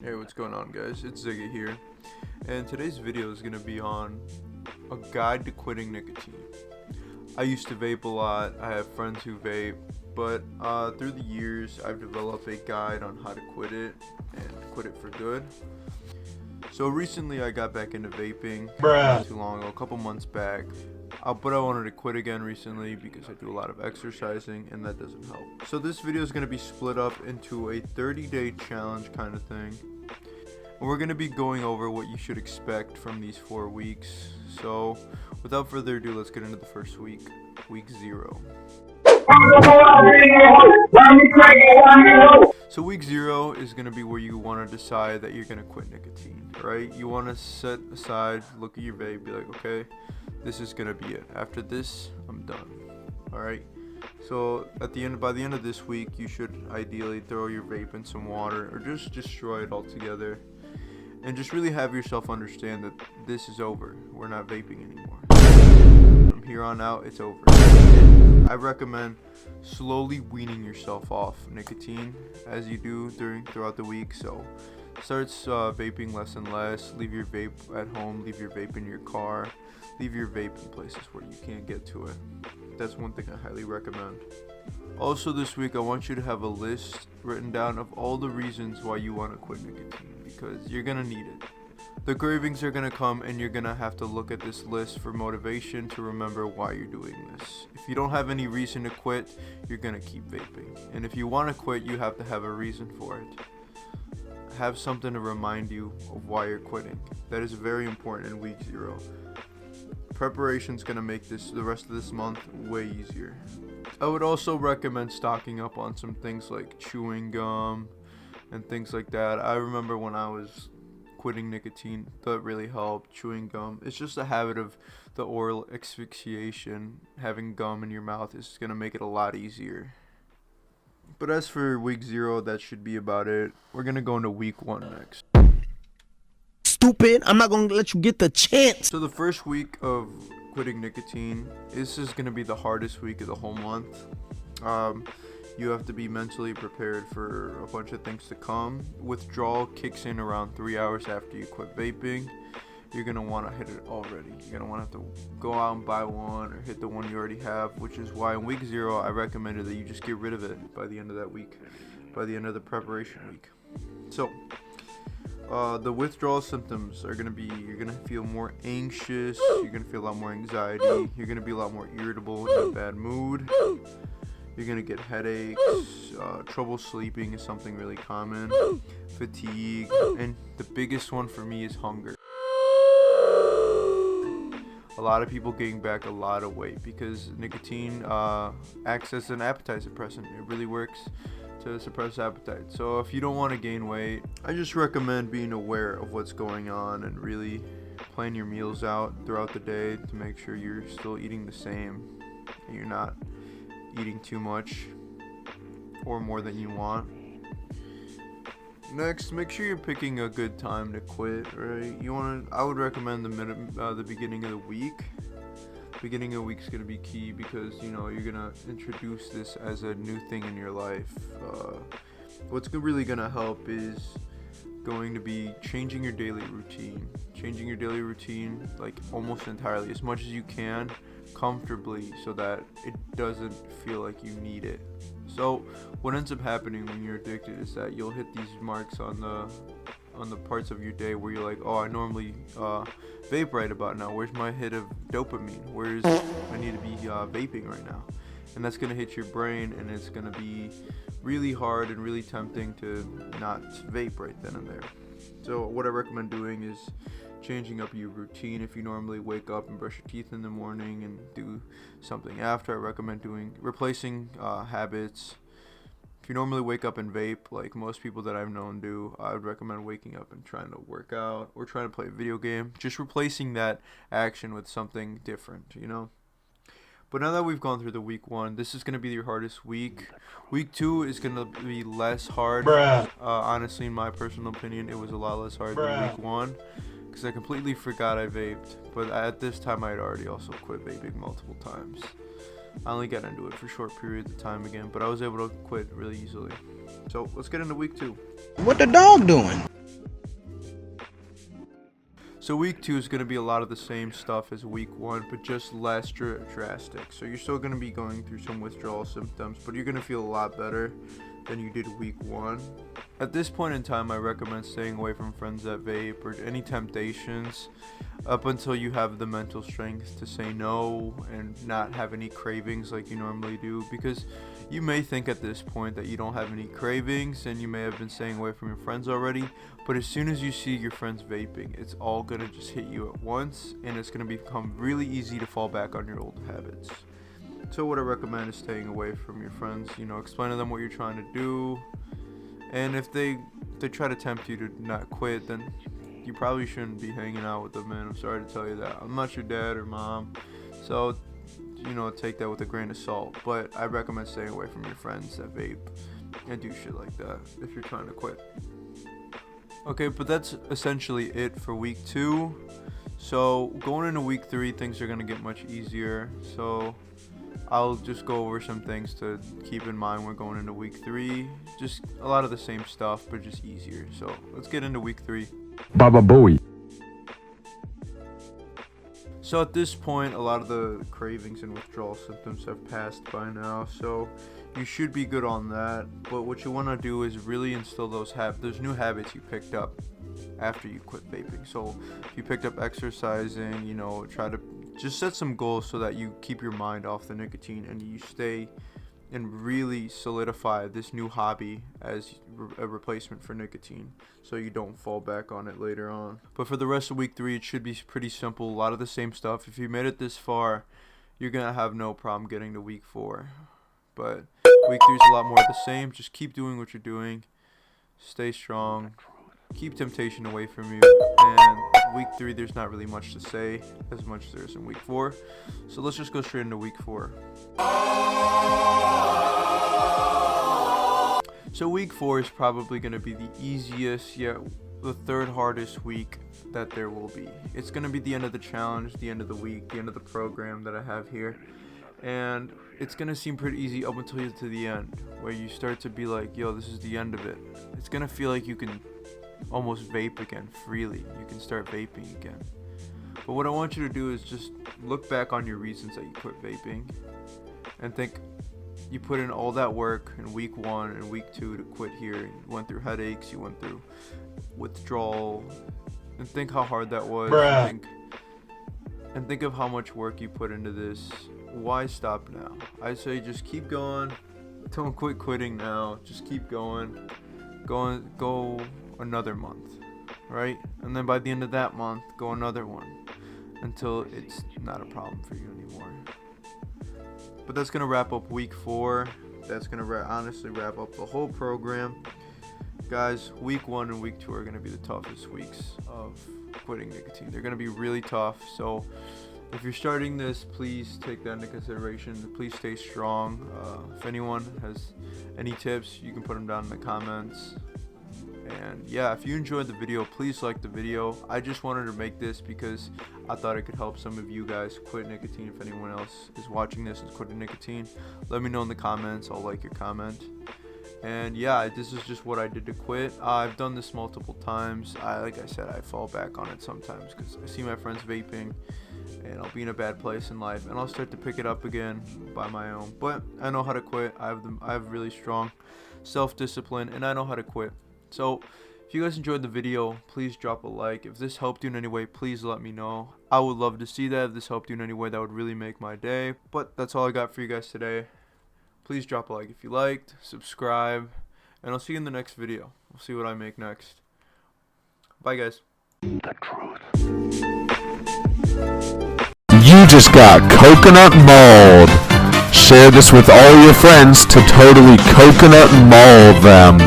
Hey, what's going on, guys? It's Ziggy here, and today's video is going to be on a guide to quitting nicotine. I used to vape a lot. I have friends who vape, but through the years I've developed a guide on how to quit it and quit it for good. So recently I got back into vaping not too long ago, a couple months back. But I wanted to quit again recently because I do a lot of exercising and that doesn't help. So this video is going to be split up into a 30-day challenge kind of thing. And we're going to be going over what you should expect from these 4 weeks. So without further ado, let's get into the first week, week 0. So week 0 is going to be where you want to decide that you're going to quit nicotine, right? You want to set aside, look at your vape, be like, okay, this is gonna be it. After this, I'm done. All right. So by the end of this week, you should ideally throw your vape in some water or just destroy it altogether, and just really have yourself understand that this is over. We're not vaping anymore. From here on out, it's over. I recommend slowly weaning yourself off nicotine as you do throughout the week. So starts vaping less and less. Leave your vape at home. Leave your vape in your car. Leave your vape in places where you can't get to it. That's one thing I highly recommend. Also this week, I want you to have a list written down of all the reasons why you want to quit nicotine, because you're going to need it. The cravings are going to come and you're going to have to look at this list for motivation to remember why you're doing this. If you don't have any reason to quit, you're going to keep vaping. And if you want to quit, you have to have a reason for it. Have something to remind you of why you're quitting. That is very important in week 0. Preparation's gonna make the rest of this month way easier. I would also recommend stocking up on some things like chewing gum and things like that. I remember when I was quitting nicotine, that really helped. Chewing gum, it's just a habit of the oral asphyxiation. Having gum in your mouth is gonna make it a lot easier. But as for week 0, that should be about it. We're gonna go into week 1 next. Stupid, I'm not gonna let you get the chance. So the first week of quitting nicotine, this is gonna be the hardest week of the whole month. You have to be mentally prepared for a bunch of things to come. Withdrawal kicks in around 3 hours after you quit vaping. You're gonna want to hit it already. You're gonna want to have to go out and buy one or hit the one you already have, which is why in week 0 I recommended that you just get rid of it by the end of that week, by the end of the preparation week. So the withdrawal symptoms are gonna be, you're gonna feel more anxious, you're gonna feel a lot more anxiety, you're gonna be a lot more irritable, in a bad mood, you're gonna get headaches, trouble sleeping is something really common, fatigue, and the biggest one for me is hunger. A lot of people gain back a lot of weight because nicotine acts as an appetite suppressant. It really works to suppress appetite. So if you don't want to gain weight, I just recommend being aware of what's going on and really plan your meals out throughout the day to make sure you're still eating the same and you're not eating too much or more than you want. Next, make sure you're picking a good time to quit, right? I would recommend the beginning of the week. Beginning of the week is going to be key because you're going to introduce this as a new thing in your life. What's really going to help is going to be changing your daily routine like almost entirely, as much as you can, comfortably, so that it doesn't feel like you need it. So what ends up happening when you're addicted is that you'll hit these marks on the parts of your day where you're like, oh, I normally vape right about now. Where's my hit of dopamine? I need to be vaping right now? And that's going to hit your brain, and it's going to be really hard and really tempting to not vape right then and there. So what I recommend doing is changing up your routine. If you normally wake up and brush your teeth in the morning and do something after, I recommend replacing habits. If you normally wake up and vape, like most people that I've known do, I would recommend waking up and trying to work out or trying to play a video game. Just replacing that action with something different, But now that we've gone through the week 1, this is going to be your hardest week. Week 2 is going to be less hard. Honestly, in my personal opinion, it was a lot less hard than week 1 because I completely forgot I vaped. But at this time, I had already also quit vaping multiple times. I only got into it for short periods of time again, but I was able to quit really easily. So let's get into week 2. What the dog doing? So week 2 is going to be a lot of the same stuff as week 1, but just less drastic. So you're still going to be going through some withdrawal symptoms, but you're going to feel a lot better than you did week 1. At this point in time, I recommend staying away from friends that vape or any temptations up until you have the mental strength to say no and not have any cravings like you normally do, because you may think at this point that you don't have any cravings and you may have been staying away from your friends already, but as soon as you see your friends vaping, it's all going to just hit you at once, and it's going to become really easy to fall back on your old habits. So what I recommend is staying away from your friends, explain to them what you're trying to do, and if they try to tempt you to not quit, then you probably shouldn't be hanging out with them, man. I'm sorry to tell you that. I'm not your dad or mom, so take that with a grain of salt, but I recommend staying away from your friends that vape and do shit like that if you're trying to quit. Okay, but that's essentially it for week 2. So going into week 3, things are going to get much easier, so I'll just go over some things to keep in mind when going into week 3. Just a lot of the same stuff, but just easier. So let's get into week 3. Baba Booey. So at this point, a lot of the cravings and withdrawal symptoms have passed by now, so you should be good on that. But what you want to do is really instill those new habits you picked up after you quit vaping. So if you picked up exercising, try to just set some goals so that you keep your mind off the nicotine and you stay and really solidify this new hobby as a replacement for nicotine, so you don't fall back on it later on. But for the rest of week 3, it should be pretty simple. A lot of the same stuff. If you made it this far, you're gonna have no problem getting to week 4. But week 3 is a lot more of the same. Just keep doing what you're doing. Stay strong. Keep temptation away from you. And week 3, there's not really much to say as much as there is in week 4. So let's just go straight into week 4. So week 4 is probably going to be the easiest, yet the third hardest week that there will be. It's going to be the end of the challenge, the end of the week, the end of the program that I have here. And it's going to seem pretty easy up until you get to the end, where you start to be like, yo, this is the end of it. It's going to feel like you can almost vape again freely. You can start vaping again. But what I want you to do is just look back on your reasons that you quit vaping and think you put in all that work in week 1 and week 2 to quit here. You went through headaches, you went through withdrawal, and think how hard that was. And think of how much work you put into this. Why stop now? I say just keep going. Don't quit quitting now. Just keep going. Go another month, right? And then by the end of that month, go another one until it's not a problem for you anymore. But that's going to wrap up week 4. That's going to honestly wrap up the whole program. Guys, week 1 and week 2 are going to be the toughest weeks of quitting nicotine. They're going to be really tough. So if you're starting this, please take that into consideration. Please stay strong. If anyone has any tips, you can put them down in the comments. And yeah, if you enjoyed the video, please like the video. I just wanted to make this because I thought it could help some of you guys quit nicotine. If anyone else is watching this and quitting nicotine, let me know in the comments. I'll like your comment. And yeah, this is just what I did to quit. I've done this multiple times. Like I said, I fall back on it sometimes because I see my friends vaping and I'll be in a bad place in life and I'll start to pick it up again by my own. But I know how to quit. I have really strong self-discipline and I know how to quit. So if you guys enjoyed the video, please drop a like. If this helped you in any way, please let me know. I would love to see that. If this helped you in any way, that would really make my day. But that's all I got for you guys today. Please drop a like if you liked, subscribe, and I'll see you in the next video. We'll see what I make next. Bye, guys. The truth. You just got coconut mauled. Share this with all your friends to totally coconut maul them.